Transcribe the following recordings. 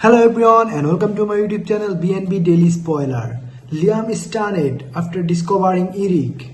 Hello everyone and welcome to my YouTube channel BNB Daily Spoiler. Liam is stunned after discovering Eric.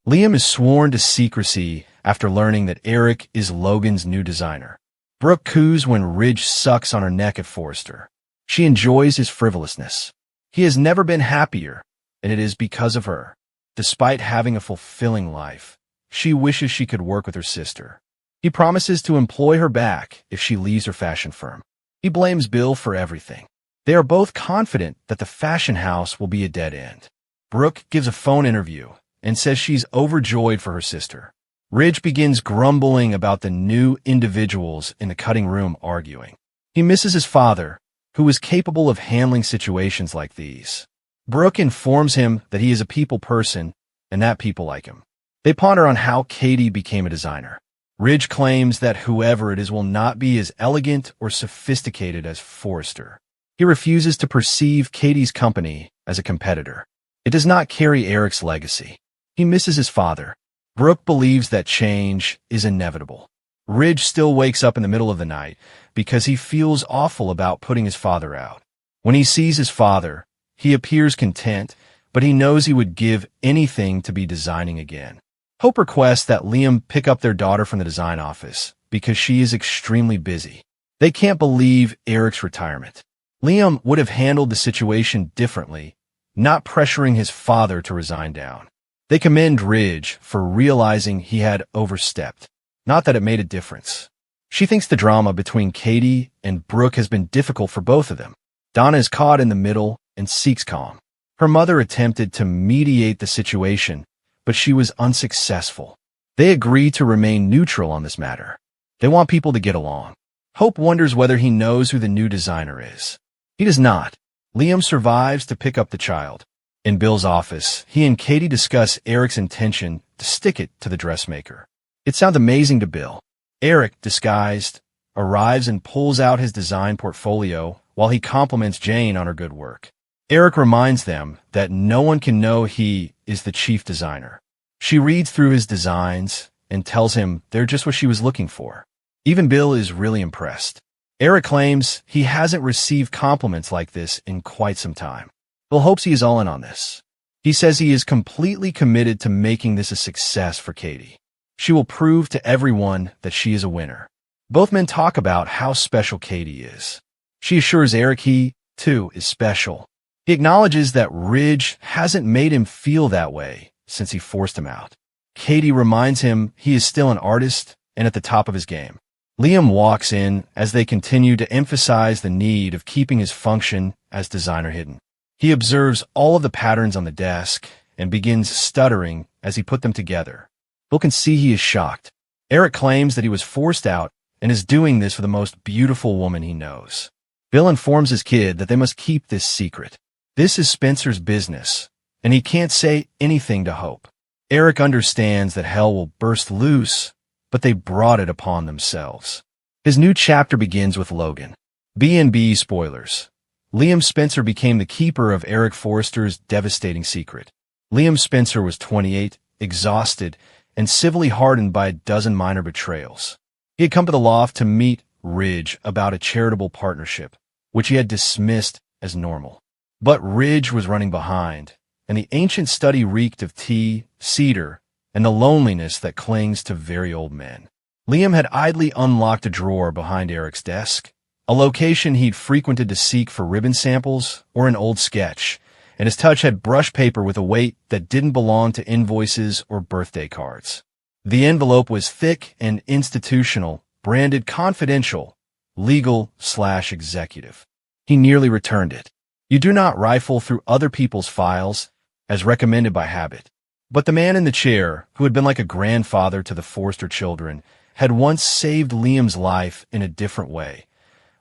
Liam is sworn to secrecy after learning that Eric is Logan's new designer. Brooke coos when Ridge sucks on her neck at Forrester. She enjoys his frivolousness. He has never been happier, and it is because of her. Despite having a fulfilling life, she wishes she could work with her sister. He promises to employ her back if she leaves her fashion firm. He blames Bill for everything. They are both confident that the fashion house will be a dead end. Brooke gives a phone interview and says she's overjoyed for her sister. Ridge begins grumbling about the new individuals in the cutting room arguing. He misses his father, who is capable of handling situations like these. Brooke informs him that he is a people person and that people like him. They ponder on how Katie became a designer. Ridge claims that whoever it is will not be as elegant or sophisticated as Forrester. He refuses to perceive Katie's company as a competitor. It does not carry Eric's legacy. He misses his father. Brooke believes that change is inevitable. Ridge still wakes up in the middle of the night because he feels awful about putting his father out. When he sees his father, he appears content, but he knows he would give anything to be designing again. Hope requests that Liam pick up their daughter from the design office because she is extremely busy. They can't believe Eric's retirement. Liam would have handled the situation differently, not pressuring his father to resign down. They commend Ridge for realizing he had overstepped, not that it made a difference. She thinks the drama between Katie and Brooke has been difficult for both of them. Donna is caught in the middle and seeks calm. Her mother attempted to mediate the situation, but she was unsuccessful. They agree to remain neutral on this matter. They want people to get along. Hope wonders whether he knows who the new designer is. He does not. Liam survives to pick up the child. In Bill's office, he and Katie discuss Eric's intention to stick it to the dressmaker. It sounds amazing to Bill. Eric, disguised, arrives and pulls out his design portfolio while he compliments Jane on her good work. Eric reminds them that no one can know he is the chief designer. She reads through his designs and tells him they're just what she was looking for. Even Bill is really impressed. Eric claims he hasn't received compliments like this in quite some time. Bill hopes he is all in on this. He says he is completely committed to making this a success for Katie. She will prove to everyone that she is a winner. Both men talk about how special Katie is. She assures Eric he, too, is special. He acknowledges that Ridge hasn't made him feel that way since he forced him out. Katie reminds him he is still an artist and at the top of his game. Liam walks in as they continue to emphasize the need of keeping his function as designer hidden. He observes all of the patterns on the desk and begins stuttering as he put them together. Bill can see he is shocked. Eric claims that he was forced out and is doing this for the most beautiful woman he knows. Bill informs his kid that they must keep this secret. This is Spencer's business, and he can't say anything to Hope. Eric understands that hell will burst loose, but they brought it upon themselves. His new chapter begins with Logan. B&B spoilers. Liam Spencer became the keeper of Eric Forrester's devastating secret. Liam Spencer was 28, exhausted, and civilly hardened by a dozen minor betrayals. He had come to the loft to meet Ridge about a charitable partnership, which he had dismissed as normal. But Ridge was running behind, and the ancient study reeked of tea, cedar, and the loneliness that clings to very old men. Liam had idly unlocked a drawer behind Eric's desk, a location he'd frequented to seek for ribbon samples or an old sketch, and his touch had brushed paper with a weight that didn't belong to invoices or birthday cards. The envelope was thick and institutional, branded confidential, legal/executive. He nearly returned it. You do not rifle through other people's files, as recommended by habit. But the man in the chair, who had been like a grandfather to the Forrester children, had once saved Liam's life in a different way,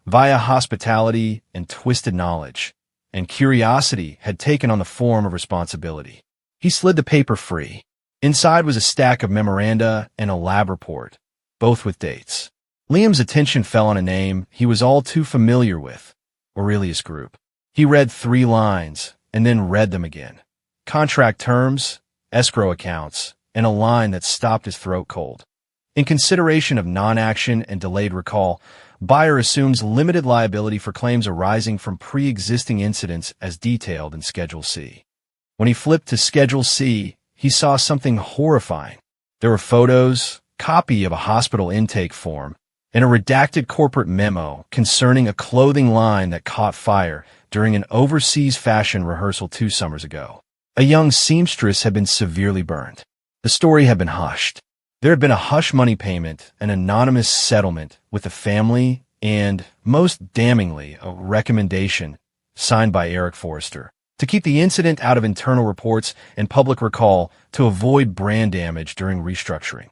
via hospitality and twisted knowledge, and curiosity had taken on the form of responsibility. He slid the paper free. Inside was a stack of memoranda and a lab report, both with dates. Liam's attention fell on a name he was all too familiar with, Aurelius Group. He read 3 lines and then read them again. Contract terms, escrow accounts, and a line that stopped his throat cold. In consideration of non-action and delayed recall, buyer assumes limited liability for claims arising from pre-existing incidents as detailed in Schedule C. When he flipped to Schedule C, he saw something horrifying. There were photos, copy of a hospital intake form, and a redacted corporate memo concerning a clothing line that caught fire during an overseas fashion rehearsal 2 summers ago. A young seamstress had been severely burned. The story had been hushed. There had been a hush money payment, an anonymous settlement with the family, and, most damningly, a recommendation signed by Eric Forrester to keep the incident out of internal reports and public recall to avoid brand damage during restructuring.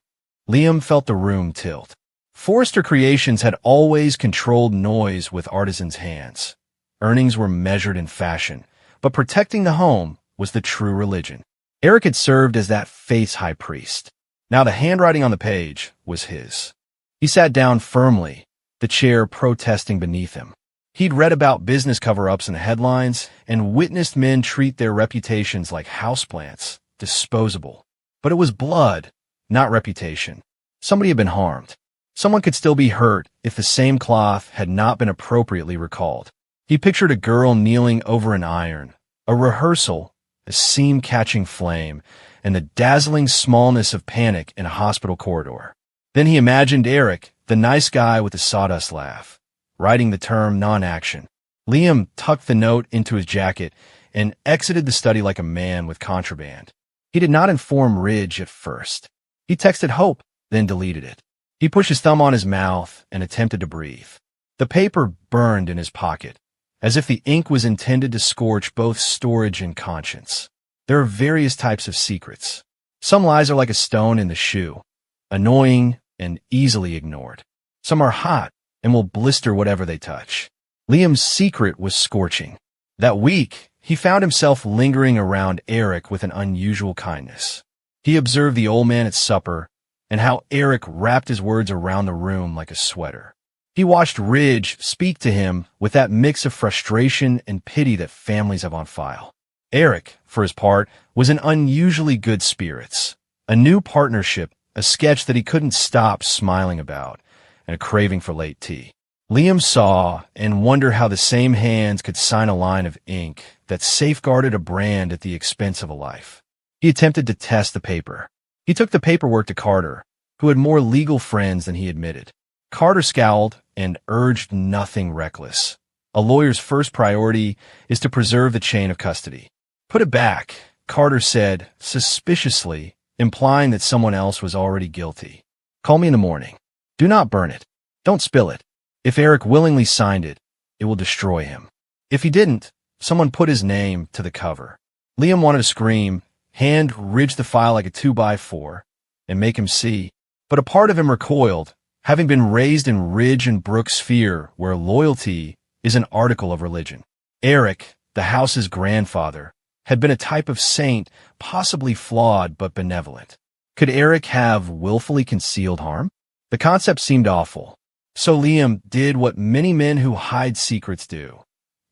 Liam felt the room tilt. Forrester Creations had always controlled noise with artisans' hands. Earnings were measured in fashion, but protecting the home was the true religion. Eric had served as that faith's high priest. Now the handwriting on the page was his. He sat down firmly, the chair protesting beneath him. He'd read about business cover-ups in the headlines and witnessed men treat their reputations like houseplants, disposable. But it was blood, not reputation. Somebody had been harmed. Someone could still be hurt if the same cloth had not been appropriately recalled. He pictured a girl kneeling over an iron, a rehearsal, a seam-catching flame, and the dazzling smallness of panic in a hospital corridor. Then he imagined Eric, the nice guy with the sawdust laugh, writing the term non-action. Liam tucked the note into his jacket and exited the study like a man with contraband. He did not inform Ridge at first. He texted Hope, then deleted it. He pushed his thumb on his mouth and attempted to breathe. The paper burned in his pocket, as if the ink was intended to scorch both storage and conscience. There are various types of secrets. Some lies are like a stone in the shoe, annoying and easily ignored. Some are hot and will blister whatever they touch. Liam's secret was scorching. That week, he found himself lingering around Eric with an unusual kindness. He observed the old man at supper and how Eric wrapped his words around the room like a sweater. He watched Ridge speak to him with that mix of frustration and pity that families have on file. Eric, for his part, was in unusually good spirits. A new partnership, a sketch that he couldn't stop smiling about, and a craving for late tea. Liam saw and wondered how the same hands could sign a line of ink that safeguarded a brand at the expense of a life. He attempted to test the paper. He took the paperwork to Carter, who had more legal friends than he admitted. Carter scowled and urged nothing reckless. A lawyer's first priority is to preserve the chain of custody. Put it back, Carter said, suspiciously, implying that someone else was already guilty. Call me in the morning. Do not burn it. Don't spill it. If Eric willingly signed it, it will destroy him. If he didn't, someone put his name to the cover. Liam wanted to scream, hand Ridge the file like a 2x4, and make him see. But a part of him recoiled, having been raised in Ridge and Brooks' sphere where loyalty is an article of religion. Eric, the house's grandfather, had been a type of saint, possibly flawed but benevolent. Could Eric have willfully concealed harm? The concept seemed awful. So Liam did what many men who hide secrets do.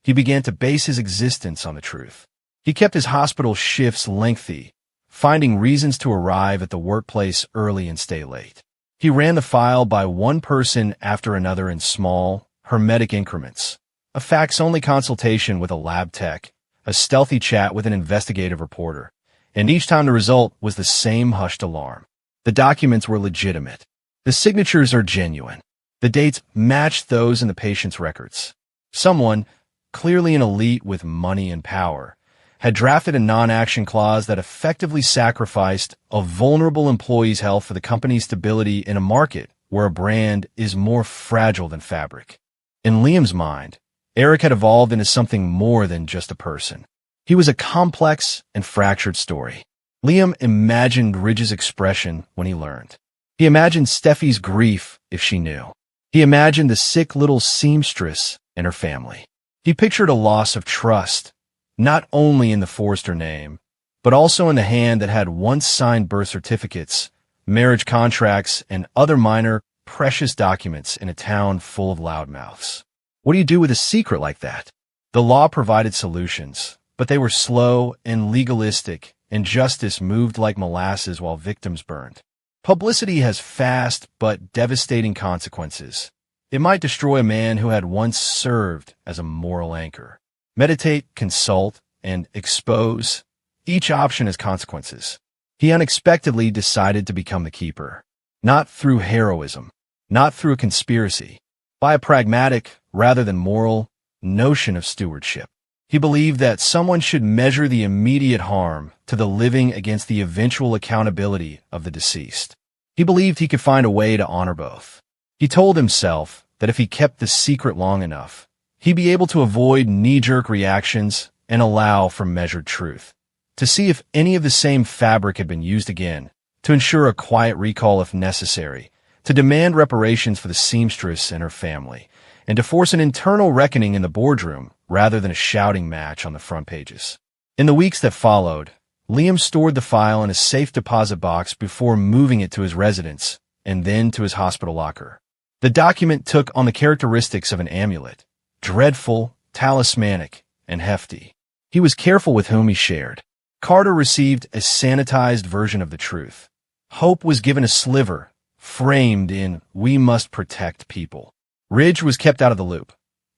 He began to base his existence on the truth. He kept his hospital shifts lengthy, finding reasons to arrive at the workplace early and stay late. He ran the file by one person after another in small, hermetic increments. A fax-only consultation with a lab tech, a stealthy chat with an investigative reporter, and each time the result was the same hushed alarm. The documents were legitimate. The signatures are genuine. The dates matched those in the patient's records. Someone, clearly an elite with money and power, had drafted a non-action clause that effectively sacrificed a vulnerable employee's health for the company's stability in a market where a brand is more fragile than fabric. In Liam's mind, Eric had evolved into something more than just a person. He was a complex and fractured story. Liam imagined Ridge's expression when he learned. He imagined Steffi's grief if she knew. He imagined the sick little seamstress and her family. He pictured a loss of trust, not only in the Forrester name, but also in the hand that had once signed birth certificates, marriage contracts, and other minor, precious documents in a town full of loudmouths. What do you do with a secret like that? The law provided solutions, but they were slow and legalistic, and justice moved like molasses while victims burned. Publicity has fast but devastating consequences. It might destroy a man who had once served as a moral anchor. Meditate, consult, and expose. Each option has consequences. He unexpectedly decided to become the keeper. Not through heroism, not through a conspiracy, by a pragmatic, rather than moral, notion of stewardship. He believed that someone should measure the immediate harm to the living against the eventual accountability of the deceased. He believed he could find a way to honor both. He told himself that if he kept the secret long enough, he'd be able to avoid knee-jerk reactions and allow for measured truth, to see if any of the same fabric had been used again, to ensure a quiet recall if necessary, to demand reparations for the seamstress and her family, and to force an internal reckoning in the boardroom rather than a shouting match on the front pages. In the weeks that followed, Liam stored the file in a safe deposit box before moving it to his residence and then to his hospital locker. The document took on the characteristics of an amulet, dreadful, talismanic, and hefty. He was careful with whom he shared. Carter received a sanitized version of the truth. Hope was given a sliver, framed in "We must protect people." Ridge was kept out of the loop.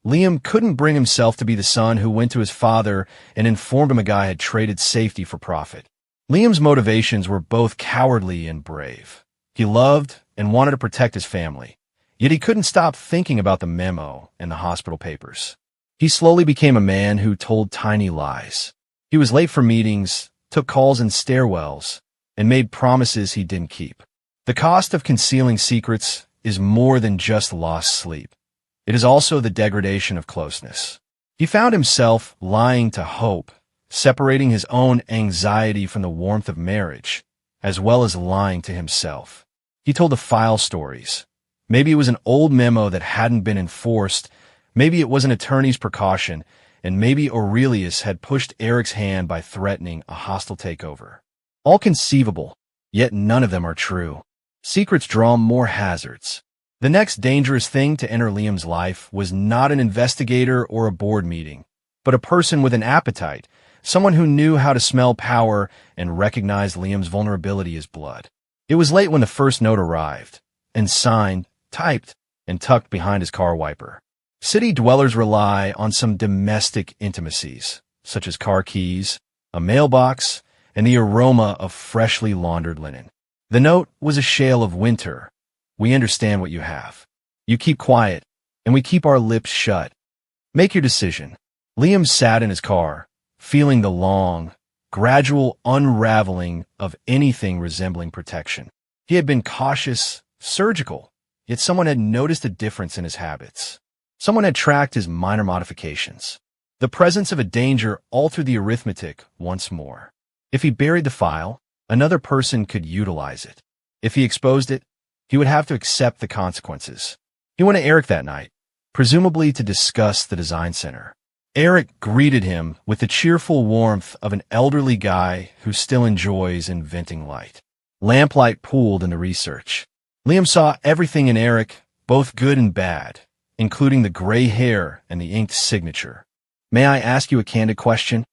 Liam couldn't bring himself to be the son who went to his father and informed him a guy had traded safety for profit. Liam's motivations were both cowardly and brave. He loved and wanted to protect his family, yet he couldn't stop thinking about the memo and the hospital papers. He slowly became a man who told tiny lies. He was late for meetings, took calls in stairwells, and made promises he didn't keep. The cost of concealing secrets is more than just lost sleep. It is also the degradation of closeness. He found himself lying to Hope, separating his own anxiety from the warmth of marriage, as well as lying to himself. He told the file stories. Maybe it was an old memo that hadn't been enforced, maybe it was an attorney's precaution, and maybe Aurelius had pushed Eric's hand by threatening a hostile takeover. All conceivable, yet none of them are true. Secrets draw more hazards. The next dangerous thing to enter Liam's life was not an investigator or a board meeting, but a person with an appetite, someone who knew how to smell power and recognized Liam's vulnerability as blood. It was late when the first note arrived, and signed, typed, and tucked behind his car wiper. City dwellers rely on some domestic intimacies, such as car keys, a mailbox, and the aroma of freshly laundered linen. The note was a shale of winter. We understand what you have. You keep quiet, and we keep our lips shut. Make your decision. Liam sat in his car, feeling the long, gradual unraveling of anything resembling protection. He had been cautious, surgical, yet someone had noticed a difference in his habits. Someone had tracked his minor modifications. The presence of a danger altered the arithmetic once more. If he buried the file, another person could utilize it. If he exposed it, he would have to accept the consequences. He went to Eric that night, presumably to discuss the design center. Eric greeted him with the cheerful warmth of an elderly guy who still enjoys inventing light. Lamplight pooled in the research. Liam saw everything in Eric, both good and bad, including the gray hair and the inked signature. "May I ask you a candid question?"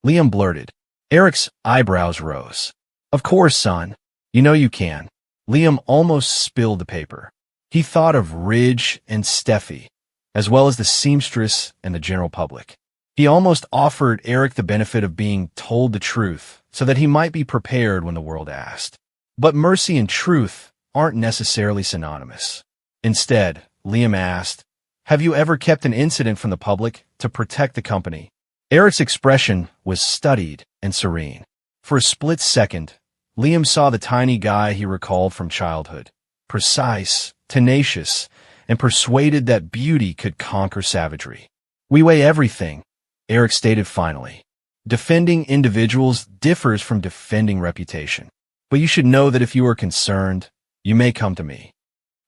Liam blurted. Eric's eyebrows rose. "Of course, son. You know you can." Liam almost spilled the paper. He thought of Ridge and Steffi, as well as the seamstress and the general public. He almost offered Eric the benefit of being told the truth so that he might be prepared when the world asked. But mercy and truth aren't necessarily synonymous. Instead, Liam asked, "Have you ever kept an incident from the public to protect the company?" Eric's expression was studied and serene. For a split second, Liam saw the tiny guy he recalled from childhood, precise, tenacious, and persuaded that beauty could conquer savagery. "We weigh everything," Eric stated finally. "Defending individuals differs from defending reputation. But you should know that if you are concerned, you may come to me.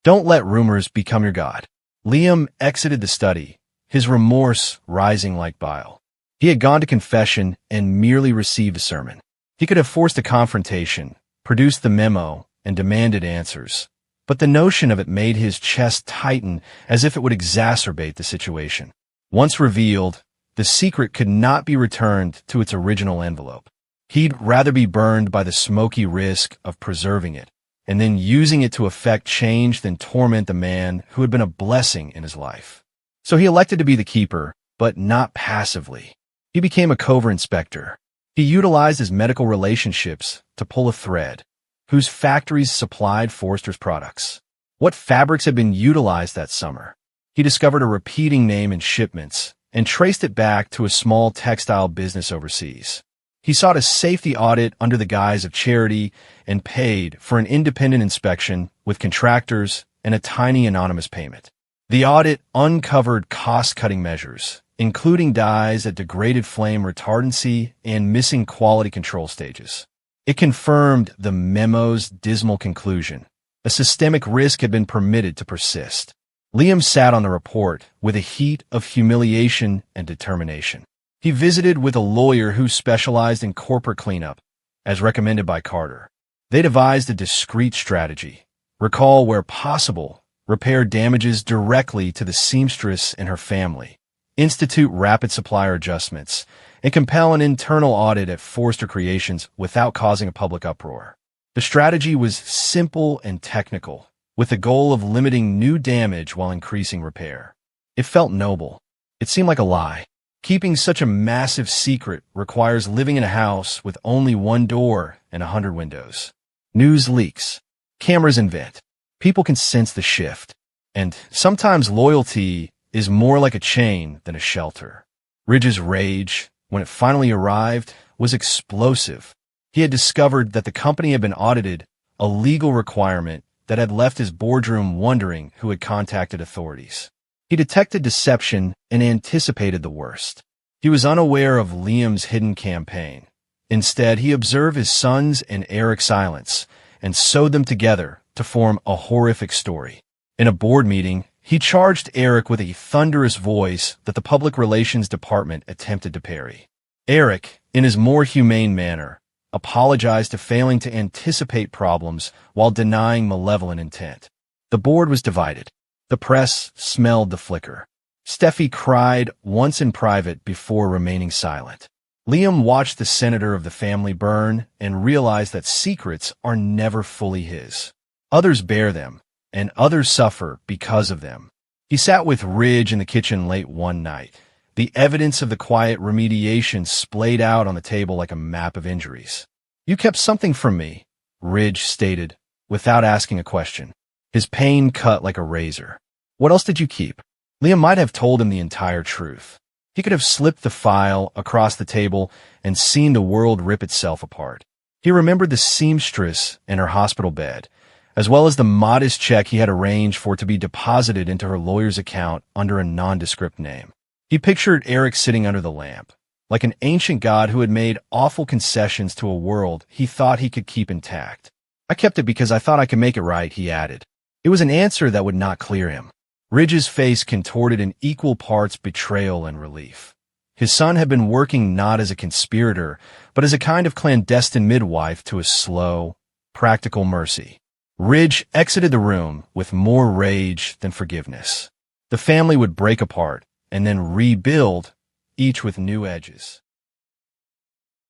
Don't let rumors become your god." Liam exited the study, his remorse rising like bile. He had gone to confession and merely received a sermon. He could have forced a confrontation, produced the memo, and demanded answers. But the notion of it made his chest tighten as if it would exacerbate the situation. Once revealed, the secret could not be returned to its original envelope. He'd rather be burned by the smoky risk of preserving it, and then using it to effect change then torment the man who had been a blessing in his life. So he elected to be the keeper, but not passively. He became a covert inspector. He utilized his medical relationships to pull a thread. Whose factories supplied Forrester's products? What fabrics had been utilized that summer? He discovered a repeating name in shipments and traced it back to a small textile business overseas. He sought a safety audit under the guise of charity and paid for an independent inspection with contractors and a tiny anonymous payment. The audit uncovered cost-cutting measures, including dyes at degraded flame retardancy and missing quality control stages. It confirmed the memo's dismal conclusion. A systemic risk had been permitted to persist. Liam sat on the report with a heat of humiliation and determination. He visited with a lawyer who specialized in corporate cleanup, as recommended by Carter. They devised a discreet strategy. Recall where possible, repair damages directly to the seamstress and her family, institute rapid supplier adjustments, and compel an internal audit at Forrester Creations without causing a public uproar. The strategy was simple and technical, with the goal of limiting new damage while increasing repair. It felt noble. It seemed like a lie. Keeping such a massive secret requires living in a house with only one door and 100 windows. News leaks. Cameras invent. People can sense the shift. And sometimes loyalty is more like a chain than a shelter. Ridge's rage, when it finally arrived, was explosive. He had discovered that the company had been audited, a legal requirement that had left his boardroom wondering who had contacted authorities. He detected deception and anticipated the worst. He was unaware of Liam's hidden campaign. Instead, he observed his sons and Eric's silence and sewed them together to form a horrific story. In a board meeting, he charged Eric with a thunderous voice that the public relations department attempted to parry. Eric, in his more humane manner, apologized to failing to anticipate problems while denying malevolent intent. The board was divided. The press smelled the flicker. Steffi cried once in private before remaining silent. Liam watched the senator of the family burn and realized that secrets are never fully his. Others bear them, and others suffer because of them. He sat with Ridge in the kitchen late one night. The evidence of the quiet remediation splayed out on the table like a map of injuries. "You kept something from me," Ridge stated, without asking a question. His pain cut like a razor. "What else did you keep?" Liam might have told him the entire truth. He could have slipped the file across the table and seen the world rip itself apart. He remembered the seamstress in her hospital bed, as well as the modest check he had arranged for it to be deposited into her lawyer's account under a nondescript name. He pictured Eric sitting under the lamp, like an ancient god who had made awful concessions to a world he thought he could keep intact. "I kept it because I thought I could make it right," he added. It was an answer that would not clear him. Ridge's face contorted in equal parts betrayal and relief. His son had been working not as a conspirator, but as a kind of clandestine midwife to a slow, practical mercy. Ridge exited the room with more rage than forgiveness. The family would break apart and then rebuild, each with new edges.